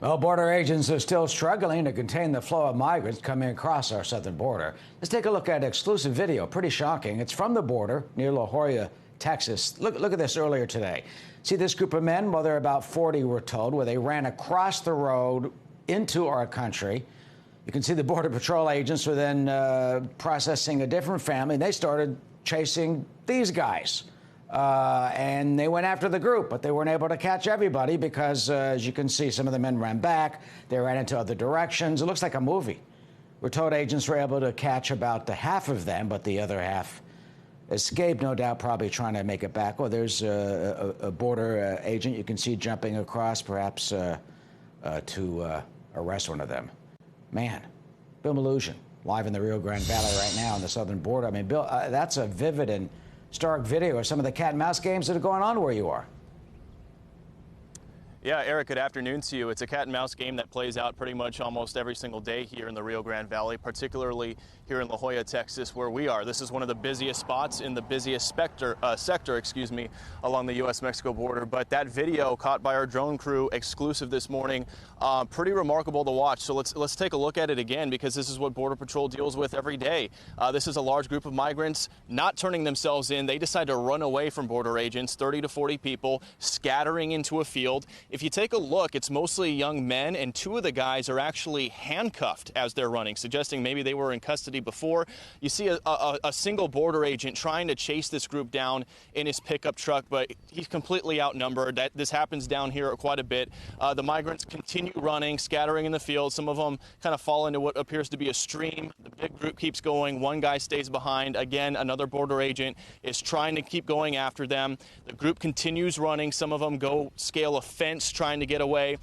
Well, border agents are still struggling to contain the flow of migrants coming across our southern border. Let's take a look at exclusive video. Pretty shocking. It's from the border near La Jolla, Texas. Look at this earlier today. See this group of men? Well, they're about 40, we're told, where they ran across the road into our country. You can see the Border Patrol agents were then processing a different family. They started chasing these guys. And they went after the group, but they weren't able to catch everybody because, as you can see, some of the men ran back. They ran into other directions. It looks like a movie. We're told agents were able to catch about half of them, but the other half escaped, no doubt, probably trying to make it back. Well, there's a border agent you can see jumping across, perhaps to arrest one of them. Man, Bill Melugin, live in the Rio Grande Valley right now on the southern border. I mean, Bill, that's a vivid and stark video of some of the cat and mouse games that are going on where you are. Yeah, Eric, good afternoon to you. It's a cat and mouse game that plays out pretty much almost every single day here in the Rio Grande Valley, particularly here in La Jolla, Texas, where we are. This is one of the busiest spots in the busiest sector, along the U.S.-Mexico border. But that video caught by our drone crew, exclusive this morning, pretty remarkable to watch. So let's take a look at it again, because this is what Border Patrol deals with every day. This is a large group of migrants not turning themselves in. They decide to run away from border agents, 30 to 40 people, scattering into a field. If you take a look, it's mostly young men, and two of the guys are actually handcuffed as they're running, suggesting maybe they were in custody before. You see a single border agent trying to chase this group down in his pickup truck, but he's completely outnumbered. This happens down here quite a bit. The migrants continue running, scattering in the field. Some of them kind of fall into what appears to be a stream. The big group keeps going. One guy stays behind. Again, another border agent is trying to keep going after them. The group continues running. Some of them go scale a fence trying to get away.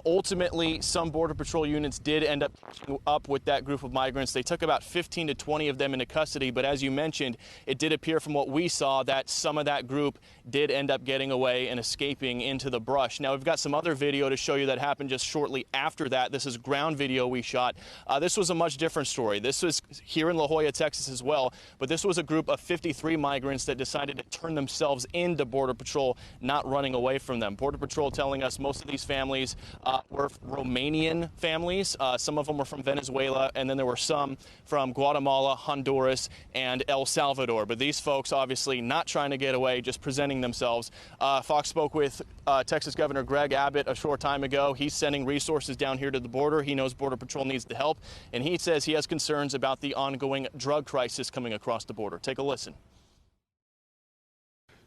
Ultimately, some Border Patrol units did end up catching up with that group of migrants. They took about 15 to 20 of them into custody, but as you mentioned, it did appear from what we saw that some of that group did end up getting away and escaping into the brush. Now, we've got some other video to show you that happened just shortly after that. This is ground video we shot. This was a much different story. This was here in La Jolla, Texas as well, but this was a group of 53 migrants that decided to turn themselves into Border Patrol, not running away from them. Border Patrol telling us most of these families were Romanian families. Some of them were from Venezuela, and then there were some from Guatemala, Honduras, and El Salvador. But these folks obviously not trying to get away, just presenting themselves. Fox spoke with Texas Governor Greg Abbott a short time ago. He's sending resources down here to the border. He knows Border Patrol needs the help, and he says he has concerns about the ongoing drug crisis coming across the border. Take a listen.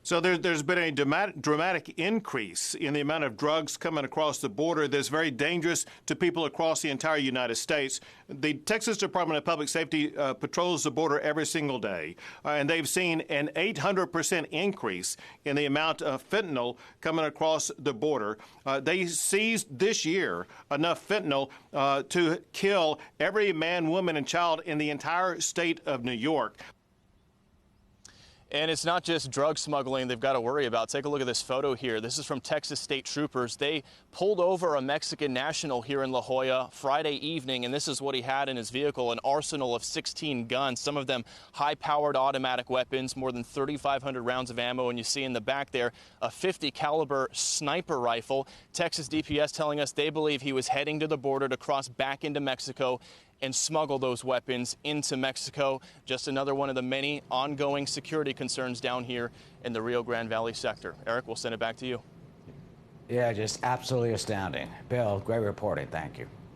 So there's been a dramatic increase in the amount of drugs coming across the border that's very dangerous to people across the entire United States. The Texas Department of Public Safety patrols the border every single day, and they've seen an 800% increase in the amount of fentanyl coming across the border. They seized this year enough fentanyl to kill every man, woman, and child in the entire state of New York. And it's not just drug smuggling they've got to worry about. Take a look at this photo here. This is from Texas State Troopers. They pulled over a Mexican national here in La Jolla Friday evening, and this is what he had in his vehicle: an arsenal of 16 guns, some of them high-powered automatic weapons, more than 3,500 rounds of ammo, and you see in the back there a 50 caliber sniper rifle. Texas DPS telling us they believe he was heading to the border to cross back into Mexico and smuggle those weapons into Mexico. Just another one of the many ongoing security concerns down here in the Rio Grande Valley sector. Eric, we'll send it back to you. Yeah, just absolutely astounding. Bill, great reporting. Thank you.